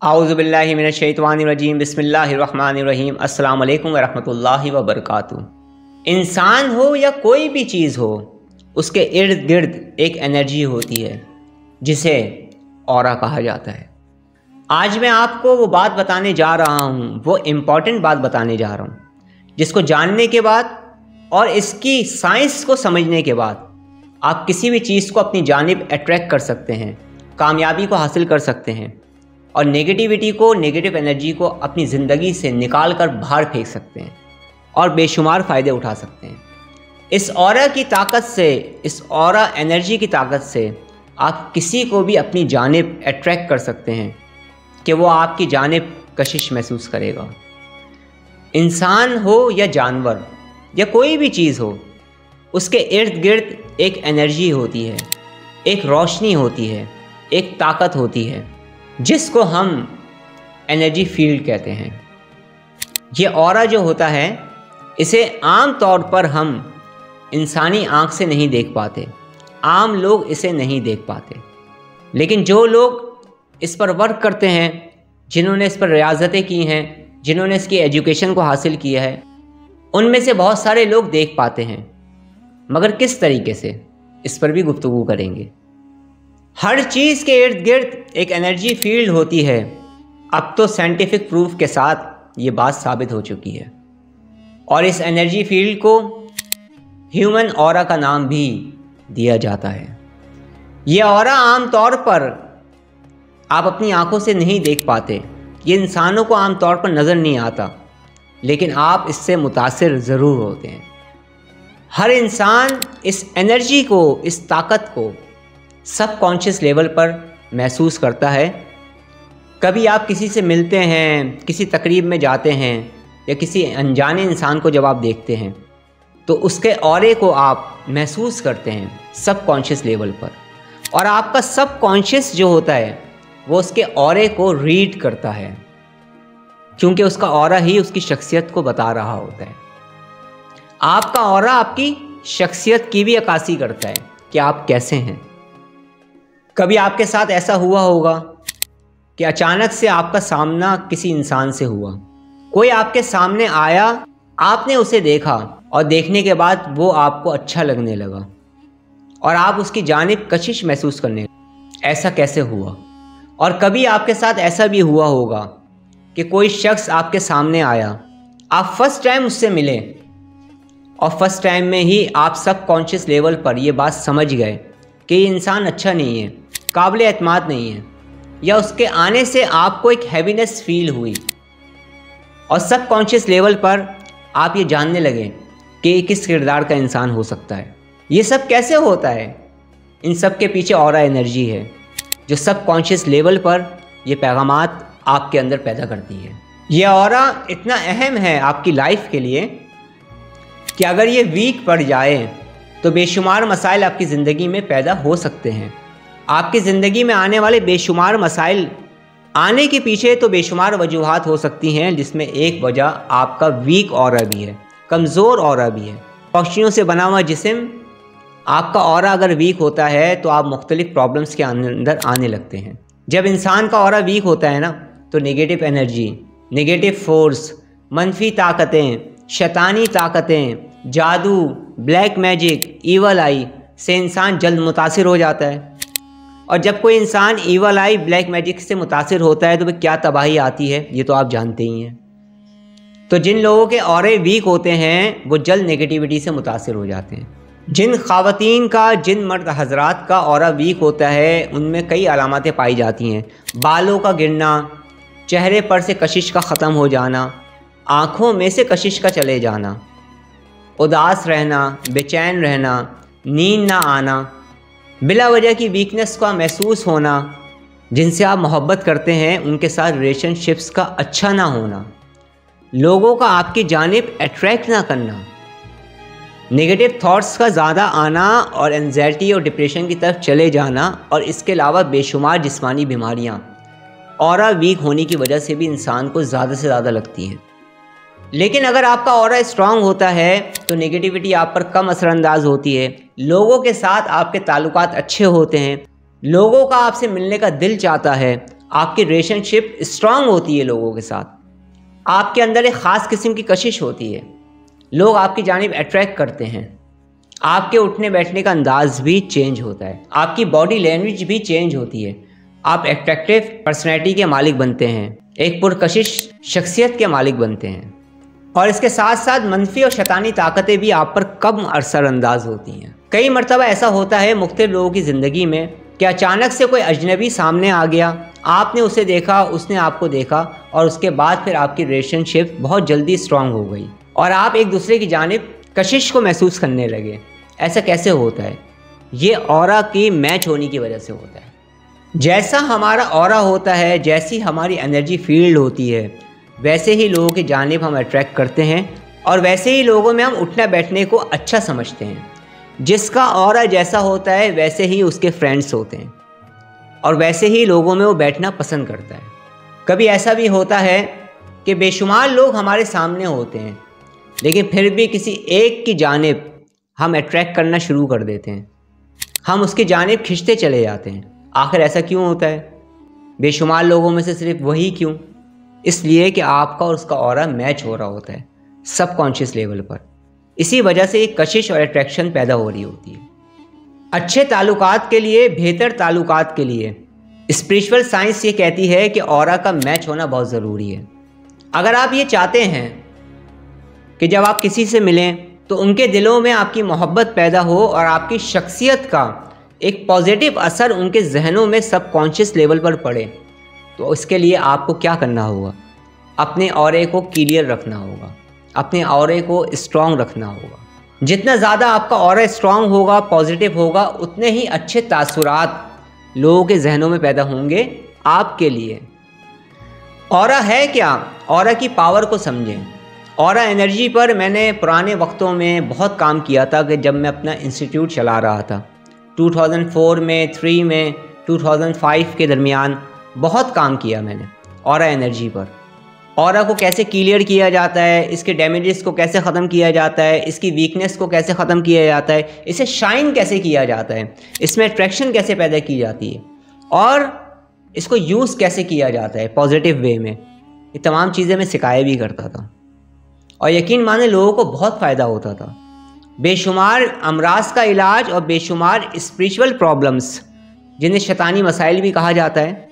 आऊज़ुबिल्लाहि मिनश्शैतानिर्रजीम बिस्मिल्लाहिर्रहमानिर्रहीम अस्सलामु अलैकुम वरहमतुल्लाहि वबरकातुहू। इंसान हो या कोई भी चीज़ हो, उसके इर्द गिर्द एक एनर्जी होती है जिसे ऑरा कहा जाता है। आज मैं आपको वो बात बताने जा रहा हूँ, वो इम्पॉर्टेंट बात बताने जा रहा हूँ, जिसको जानने के बाद और इसकी साइंस को समझने के बाद आप किसी भी चीज़ को अपनी जानिब अट्रैक्ट कर सकते हैं, कामयाबी को हासिल कर सकते हैं और नेगेटिविटी को, नेगेटिव एनर्जी को अपनी ज़िंदगी से निकाल कर बाहर फेंक सकते हैं और बेशुमार फ़ायदे उठा सकते हैं। इस ऑरा की ताकत से, इस ऑरा एनर्जी की ताकत से आप किसी को भी अपनी जानिब अट्रैक्ट कर सकते हैं कि वो आपकी जानिब कशिश महसूस करेगा। इंसान हो या जानवर या कोई भी चीज़ हो, उसके इर्द गिर्द एक एनर्जी होती है, एक रोशनी होती है, एक ताकत होती है जिसको हम एनर्जी फील्ड कहते हैं। ये ऑरा जो होता है, इसे आम तौर पर हम इंसानी आँख से नहीं देख पाते, आम लोग इसे नहीं देख पाते, लेकिन जो लोग इस पर वर्क करते हैं, जिन्होंने इस पर रियाज़तें की हैं, जिन्होंने इसकी एजुकेशन को हासिल किया है, उनमें से बहुत सारे लोग देख पाते हैं। मगर किस तरीके से, इस पर भी गुफ्तगू करेंगे। हर चीज़ के इर्द गिर्द एक एनर्जी फील्ड होती है। अब तो साइंटिफिक प्रूफ के साथ ये बात साबित हो चुकी है और इस एनर्जी फील्ड को ह्यूमन ऑरा का नाम भी दिया जाता है। ये ऑरा आम तौर पर आप अपनी आंखों से नहीं देख पाते, ये इंसानों को आम तौर पर नज़र नहीं आता, लेकिन आप इससे मुतासिर ज़रूर होते हैं। हर इंसान इस एनर्जी को, इस ताकत को सब कॉन्शियस लेवल पर महसूस करता है। कभी आप किसी से मिलते हैं, किसी तकरीब में जाते हैं या किसी अनजाने इंसान को जब आप देखते हैं तो उसके ऑरे को आप महसूस करते हैं सब कॉन्शियस लेवल पर, और आपका सब कॉन्शियस जो होता है वो उसके ऑरे को रीड करता है, क्योंकि उसका ऑरा ही उसकी शख्सियत को बता रहा होता है। आपका ऑरा आपकी शख्सियत की भी अक्कासी करता है कि आप कैसे हैं। कभी आपके साथ ऐसा हुआ होगा कि अचानक से आपका सामना किसी इंसान से हुआ, कोई आपके सामने आया, आपने उसे देखा और देखने के बाद वो आपको अच्छा लगने लगा और आप उसकी जानिब कशिश महसूस करने लगे। ऐसा कैसे हुआ? और कभी आपके साथ ऐसा भी हुआ होगा कि कोई शख्स आपके सामने आया, आप फर्स्ट टाइम उससे मिले और फर्स्ट टाइम में ही आप सब कॉन्शियस लेवल पर ये बात समझ गए कि ये इंसान अच्छा नहीं है, काबिल एतमाद नहीं है, या उसके आने से आपको एक हैवीनेस फील हुई और सब कॉन्शियस लेवल पर आप ये जानने लगे कि किस किरदार का इंसान हो सकता है। ये सब कैसे होता है? इन सब के पीछे ऑरा एनर्जी है जो सब कॉन्शियस लेवल पर ये पैगामात आपके अंदर पैदा करती है। ये ऑरा इतना अहम है आपकी लाइफ के लिए कि अगर ये वीक पड़ जाए तो बेशुमार मसाइल आपकी ज़िंदगी में पैदा हो सकते हैं। आपकी ज़िंदगी में आने वाले बेशुमार मसाइल आने के पीछे तो बेशुमार वजूहात हो सकती हैं, जिसमें एक वजह आपका वीक ऑरा भी है, कमज़ोर ऑरा भी है। पक्षियों से बना हुआ जिस्म, आपका ऑरा अगर वीक होता है तो आप मुख्तलिफ़ प्रॉब्लम्स के अंदर आने लगते हैं। जब इंसान का ऑरा वीक होता है ना, तो नेगेटिव एनर्जी, नेगेटिव फोर्स, मनफी ताकतें, शैतानी ताकतें, जादू, ब्लैक मैजिक, ईवल आई से इंसान जल्द मुतासिर हो जाता है। और जब कोई इंसान ईवल आई, ब्लैक मैजिक से मुतासिर होता है तो वह क्या तबाही आती है, ये तो आप जानते ही हैं। तो जिन लोगों के ऑरे वीक होते हैं वो जल्द नेगेटिविटी से मुतासिर हो जाते हैं। जिन ख़वातीन का, जिन मर्द हजरात का ऑरा वीक होता है, उनमें कई अलामतें पाई जाती हैं। बालों का गिरना, चेहरे पर से कशिश का ख़त्म हो जाना, आँखों में से कशिश का चले जाना, उदास रहना, बेचैन रहना, नींद ना आना, बिला वजह की वीकनेस का महसूस होना, जिनसे आप मोहब्बत करते हैं उनके साथ रिलेशनशिप्स का अच्छा ना होना, लोगों का आपकी जानिब अट्रैक्ट ना करना, नेगेटिव थॉट्स का ज़्यादा आना और एंजाइटी और डिप्रेशन की तरफ चले जाना, और इसके अलावा बेशुमार जिस्मानी बीमारियाँ ऑरा वीक होने की वजह से भी इंसान को ज़्यादा से ज़्यादा लगती हैं। लेकिन अगर आपका ऑरा स्ट्रांग होता है तो नेगेटिविटी आप पर कम असरअंदाज होती है, लोगों के साथ आपके ताल्लुकात अच्छे होते हैं, लोगों का आपसे मिलने का दिल चाहता है, आपकी रिलेशनशिप स्ट्रांग होती है लोगों के साथ, आपके अंदर एक ख़ास किस्म की कशिश होती है, लोग आपकी जानिब अट्रैक्ट करते हैं, आपके उठने बैठने का अंदाज भी चेंज होता है, आपकी बॉडी लैंग्वेज भी चेंज होती है, आप अट्रैक्टिव पर्सनैलिटी के मालिक बनते हैं, एक पुरकशिश शख्सियत के मालिक बनते हैं। और इसके साथ साथ मनफी और शैतानी ताकतें भी आप पर कम असरअंदाज होती हैं। कई मरतबा ऐसा होता है मुख्तलिफ लोगों की ज़िंदगी में कि अचानक से कोई अजनबी सामने आ गया, आपने उसे देखा, उसने आपको देखा और उसके बाद फिर आपकी रिलेशनशिप बहुत जल्दी स्ट्रांग हो गई और आप एक दूसरे की जानिब कशिश को महसूस करने लगे। ऐसा कैसे होता है? ये ऑरा की मैच होने की वजह से होता है। जैसा हमारा ऑरा होता है, जैसी हमारी एनर्जी फील्ड होती है, वैसे ही लोगों की जानिब हम अट्रैक्ट करते हैं और वैसे ही लोगों में हम उठना बैठने को अच्छा समझते हैं। जिसका ऑरा जैसा होता है वैसे ही उसके फ्रेंड्स होते हैं और वैसे ही लोगों में वो बैठना पसंद करता है। कभी ऐसा भी होता है कि बेशुमार लोग हमारे सामने होते हैं, लेकिन फिर भी किसी एक की जानिब हम अट्रैक्ट करना शुरू कर देते हैं, हम उसकी जानिब खिंचते चले जाते हैं। आखिर ऐसा क्यों होता है? बेशुमार लोगों में से सिर्फ वही क्यों? इसलिए कि आपका और उसका ऑरा मैच हो रहा होता है सबकॉन्शियस लेवल पर। इसी वजह से एक कशिश और अट्रैक्शन पैदा हो रही होती है। अच्छे ताल्लुकात के लिए, बेहतर ताल्लुकात के लिए स्पिरिचुअल साइंस ये कहती है कि ऑरा का मैच होना बहुत ज़रूरी है। अगर आप ये चाहते हैं कि जब आप किसी से मिलें तो उनके दिलों में आपकी मोहब्बत पैदा हो और आपकी शख्सियत का एक पॉजिटिव असर उनके जहनों में सबकॉन्शियस लेवल पर पड़े, तो इसके लिए आपको क्या करना होगा? अपने ऑरे को क्लियर रखना होगा, अपने ऑरे को स्ट्रॉन्ग रखना होगा। जितना ज़्यादा आपका ऑरा स्ट्रॉन्ग होगा, पॉजिटिव होगा, उतने ही अच्छे तासुरात लोगों के जहनों में पैदा होंगे आपके लिए। ऑरा है क्या? ऑरा की पावर को समझें। ऑरा एनर्जी पर मैंने पुराने वक्तों में बहुत काम किया था कि जब मैं अपना इंस्टीट्यूट चला रहा था 2004 में, 3 में, 2005 के दरमियान बहुत काम किया मैंने ऑरा एनर्जी पर। ऑरा को कैसे क्लियर किया जाता है, इसके डैमेजेस को कैसे ख़त्म किया जाता है, इसकी वीकनेस को कैसे ख़त्म किया जाता है, इसे शाइन कैसे किया जाता है, इसमें अट्रैक्शन कैसे पैदा की जाती है और इसको यूज़ कैसे किया जाता है पॉजिटिव वे में। ये तमाम चीज़ें मैं सिखाया भी करता था और यकीन माने लोगों को बहुत फ़ायदा होता था। बेशुमार अमराज का इलाज और बेशुमार स्पिरिचुअल प्रॉब्लम्स, जिन्हें शैतानी मसाइल भी कहा जाता है,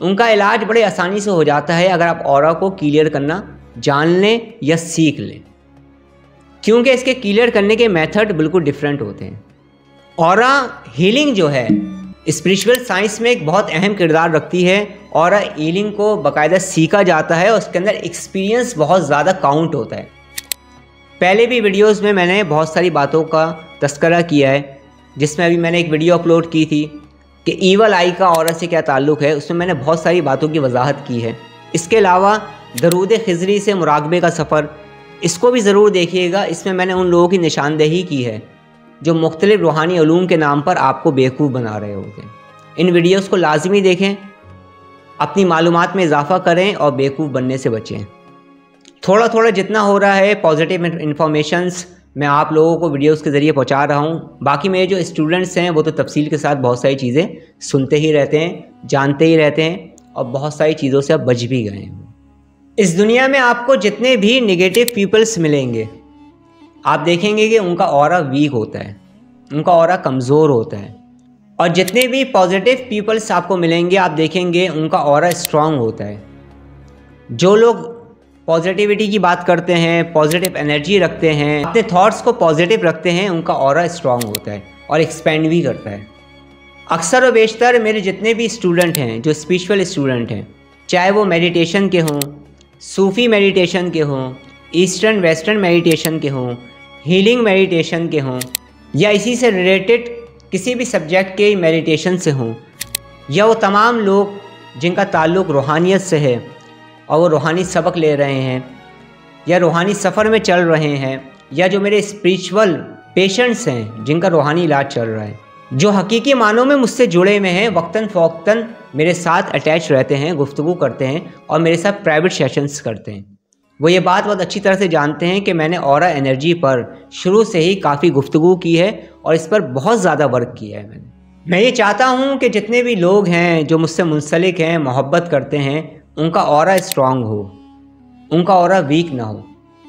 उनका इलाज बड़े आसानी से हो जाता है अगर आप ऑरा को क्लियर करना जान लें या सीख लें, क्योंकि इसके क्लियर करने के मेथड बिल्कुल डिफरेंट होते हैं। ऑरा हीलिंग जो है स्पिरिचुअल साइंस में एक बहुत अहम किरदार रखती है। ऑरा हीलिंग को बाकायदा सीखा जाता है और उसके अंदर एक्सपीरियंस बहुत ज़्यादा काउंट होता है। पहले भी वीडियोस में मैंने बहुत सारी बातों का तस्करा किया है, जिसमें अभी मैंने एक वीडियो अपलोड की थी कि ईवल आई का ऑरा से क्या ताल्लुक़ है। उसमें मैंने बहुत सारी बातों की वजाहत की है। इसके अलावा दरूद खिज़री से मुराकबे का सफ़र, इसको भी ज़रूर देखिएगा। इसमें मैंने उन लोगों की निशानदेही की है जो मुख्तलिफ रूहानी उलूम के नाम पर आपको बेवकूफ़ बना रहे होते हैं। इन वीडियोस को लाजमी देखें, अपनी मालूमात में इजाफ़ा करें और बेवकूफ़ बनने से बचें। थोड़ा थोड़ा जितना हो रहा है पॉजिटिव इन्फॉर्मेशंस मैं आप लोगों को वीडियोस के ज़रिए पहुंचा रहा हूं। बाकी मेरे जो स्टूडेंट्स हैं वो तो तफसील के साथ बहुत सारी चीज़ें सुनते ही रहते हैं, जानते ही रहते हैं और बहुत सारी चीज़ों से अब बच भी गए हैं। इस दुनिया में आपको जितने भी नेगेटिव पीपल्स मिलेंगे, आप देखेंगे कि उनका ऑरा वीक होता है, उनका ऑरा कमज़ोर होता है। और जितने भी पॉजिटिव पीपल्स आपको मिलेंगे, आप देखेंगे उनका ऑरा स्ट्रांग होता है। जो लोग पॉजिटिविटी की बात करते हैं, पॉजिटिव एनर्जी रखते हैं, अपने थॉट्स को पॉजिटिव रखते हैं, उनका ऑरा स्ट्रांग होता है और एक्सपेंड भी करता है। अक्सर और बेशतर मेरे जितने भी स्टूडेंट हैं जो स्पिरिचुअल स्टूडेंट हैं, चाहे वो मेडिटेशन के हों, सूफ़ी मेडिटेशन के हों, ईस्टर्न वेस्टर्न मेडिटेशन के हों, हीलिंग मेडिटेशन के हों, या इसी से रिलेटेड किसी भी सब्जेक्ट के मेडिटेशन से हों, या वो तमाम लोग जिनका ताल्लुक़ रूहानियत से है और वो रूहानी सबक ले रहे हैं या रूहानी सफ़र में चल रहे हैं, या जो मेरे स्पिरिचुअल पेशेंट्स हैं जिनका रूहानी इलाज चल रहा है, जो हकीकी मानों में मुझसे जुड़े हुए हैं, वक्तन फ़ौक्तन मेरे साथ अटैच रहते हैं, गुफ्तगू करते हैं और मेरे साथ प्राइवेट सेशंस करते हैं, वो ये बात बहुत अच्छी तरह से जानते हैं कि मैंने ऑरा एनर्जी पर शुरू से ही काफ़ी गुफ्तगू की है और इस पर बहुत ज़्यादा वर्क किया है मैंने। मैं ये चाहता हूँ कि जितने भी लोग हैं जो मुझसे मुंसलिक हैं, मोहब्बत करते हैं, उनका ऑरा स्ट्रांग हो, उनका ऑरा वीक ना हो,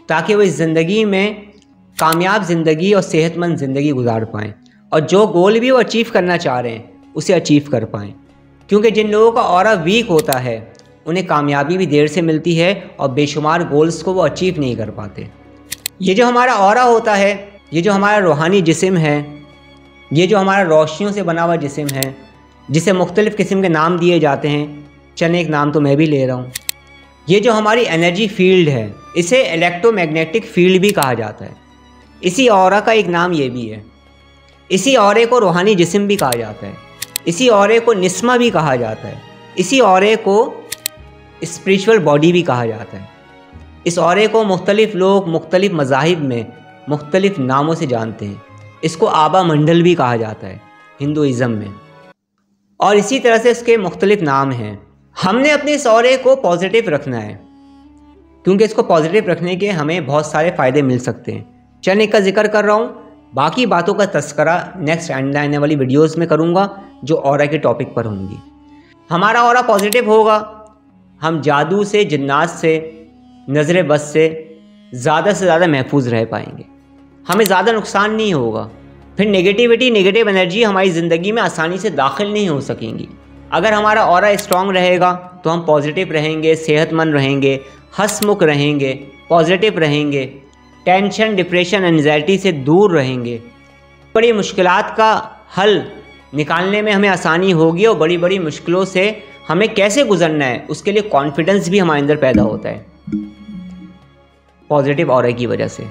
ताकि वो इस ज़िंदगी में कामयाब ज़िंदगी और सेहतमंद ज़िंदगी गुजार पाएँ और जो गोल भी वो अचीव करना चाह रहे हैं उसे अचीव कर पाएँ। क्योंकि जिन लोगों का ऑरा वीक होता है उन्हें कामयाबी भी देर से मिलती है और बेशुमार गोल्स को वो अचीव नहीं कर पाते। ये जो हमारा ऑरा होता है, ये जो हमारा रूहानी जिस्म है, ये जो हमारा रोशनियों से बना हुआ जिस्म है, जिसे मुख्तलिफ़ किस्म के नाम दिए जाते हैं, चंद एक नाम तो मैं भी ले रहा हूँ। ये जो हमारी एनर्जी फील्ड है, इसे इलेक्ट्रोमैग्नेटिक फील्ड भी कहा जाता है। इसी ऑरा का एक नाम ये भी है। इसी ऑरे को रूहानी जिस्म भी कहा जाता है। इसी ऑरे को निस्मा भी कहा जाता है। इसी ऑरे को स्पिरिचुअल बॉडी भी कहा जाता है। इस ऑरे को मुख्तलिफ़ लोग मुख्तलिफ़ मज़ाहिब में मुख्तलिफ़ नामों से जानते हैं। इसको आबा मंडल भी कहा जाता है हिंदुइज़म में, और इसी तरह से इसके मुख्तलिफ़ नाम हैं। हमने अपने इस ऑरे को पॉजिटिव रखना है, क्योंकि इसको पॉजिटिव रखने के हमें बहुत सारे फ़ायदे मिल सकते हैं। चंद एक का जिक्र कर रहा हूँ, बाकी बातों का तस्करा नेक्स्ट आने वाली वीडियोस में करूँगा जो ऑरा के टॉपिक पर होंगी। हमारा ऑरा पॉजिटिव होगा, हम जादू से, जिन्नात से, नज़र बद से ज़्यादा महफूज रह पाएंगे। हमें ज़्यादा नुकसान नहीं होगा। फिर नेगेटिविटी, नेगेटिव एनर्जी हमारी ज़िंदगी में आसानी से दाखिल नहीं हो सकेंगी। अगर हमारा ऑरा स्ट्रॉन्ग रहेगा तो हम पॉजिटिव रहेंगे, सेहतमंद रहेंगे, हंसमुख रहेंगे, पॉजिटिव रहेंगे, टेंशन, डिप्रेशन, एंजाइटी से दूर रहेंगे। बड़ी मुश्किलात का हल निकालने में हमें आसानी होगी और बड़ी बड़ी मुश्किलों से हमें कैसे गुजरना है उसके लिए कॉन्फिडेंस भी हमारे अंदर पैदा होता है पॉजिटिव ऑरा की वजह से।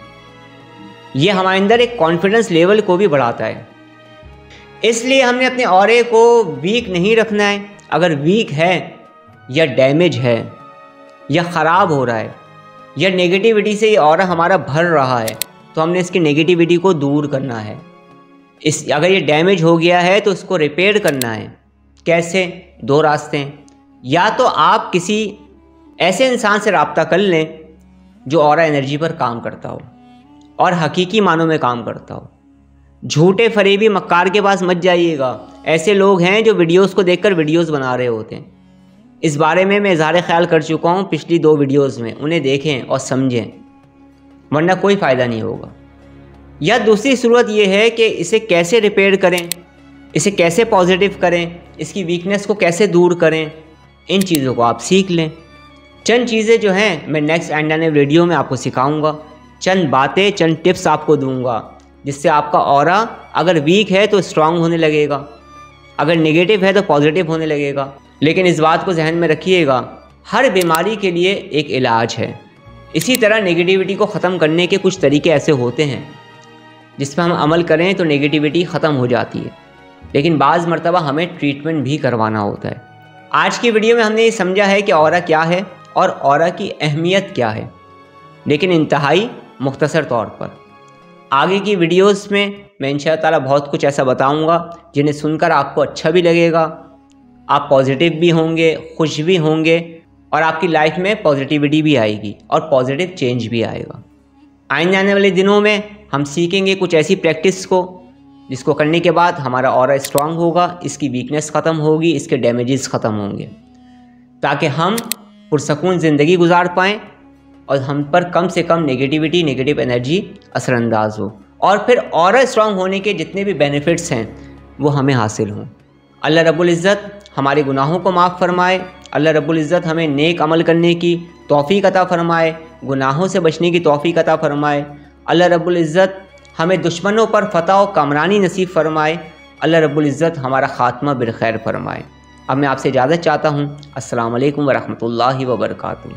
ये हमारे अंदर एक कॉन्फिडेंस लेवल को भी बढ़ाता है। इसलिए हमने अपने ऑरे को वीक नहीं रखना है। अगर वीक है या डैमेज है या ख़राब हो रहा है या नेगेटिविटी से ये ऑरा हमारा भर रहा है तो हमने इसकी नेगेटिविटी को दूर करना है। अगर ये डैमेज हो गया है तो इसको रिपेयर करना है। कैसे? दो रास्ते हैं। या तो आप किसी ऐसे इंसान से रब्ता कर लें जो ऑरा एनर्जी पर काम करता हो और हकीकी मानों में काम करता हो। झूठे फरेबी मक्कार के पास मत जाइएगा। ऐसे लोग हैं जो वीडियोस को देखकर वीडियोस बना रहे होते हैं। इस बारे में मैं इज़हार ख्याल कर चुका हूँ पिछली 2 वीडियोस में, उन्हें देखें और समझें, वरना कोई फ़ायदा नहीं होगा। या दूसरी सूरत यह है कि इसे कैसे रिपेयर करें, इसे कैसे पॉजिटिव करें, इसकी वीकनेस को कैसे दूर करें, इन चीज़ों को आप सीख लें। चंद चीज़ें जो हैं मैं नेक्स्ट आने वीडियो में आपको सिखाऊंगा। चंद बातें, चंद टिप्स आपको दूंगा जिससे आपका ऑरा अगर वीक है तो स्ट्रांग होने लगेगा, अगर नेगेटिव है तो पॉजिटिव होने लगेगा। लेकिन इस बात को जहन में रखिएगा, हर बीमारी के लिए एक इलाज है। इसी तरह नेगेटिविटी को ख़त्म करने के कुछ तरीके ऐसे होते हैं जिस पर हम अमल करें तो नेगेटिविटी ख़त्म हो जाती है, लेकिन बाज़ मरतबा हमें ट्रीटमेंट भी करवाना होता है। आज की वीडियो में हमने ये समझा है कि ऑरा क्या है और ऑरा की अहमियत क्या है, लेकिन इंतहाई मुख्तसर तौर पर। आगे की वीडियोस में मैं इंशाअल्लाह बहुत कुछ ऐसा बताऊंगा जिन्हें सुनकर आपको अच्छा भी लगेगा, आप पॉजिटिव भी होंगे, खुश भी होंगे और आपकी लाइफ में पॉजिटिविटी भी आएगी और पॉजिटिव चेंज भी आएगा। आने वाले दिनों में हम सीखेंगे कुछ ऐसी प्रैक्टिस को जिसको करने के बाद हमारा ऑरा स्ट्रांग होगा, इसकी वीकनेस ख़त्म होगी, इसके डैमेजेस ख़त्म होंगे, ताकि हम पुरसकून ज़िंदगी गुजार पाएँ और हम पर कम से कम नेगेटिविटी, नेगेटिव एनर्जी असरअंदाज हो, और फिर ऑरा स्ट्रांग होने के जितने भी बेनिफिट्स हैं वो हमें हासिल हों। अल्लाह रब्बुल इज़्ज़त हमारे गुनाहों को माफ़ फरमाए। अल्लाह रब्बुल इज़्ज़त हमें नेक अमल करने की तौफ़ीक़ अता फ़रमाए, गुनाहों से बचने की तौफ़ीक़ अता फ़रमाए। अल्लाह रब्बुल इज़्ज़त हमें दुश्मनों पर फ़तह और कामरानी नसीब फ़रमाए। अल्लाह रब्बुल इज़्ज़त हमारा ख़ात्मा बिलखैर फ़रमाए। अब मैं आपसे इजाज़त चाहता हूँ। अस्सलामु अलैकुम व रहमतुल्लाहि व बरकातुहू।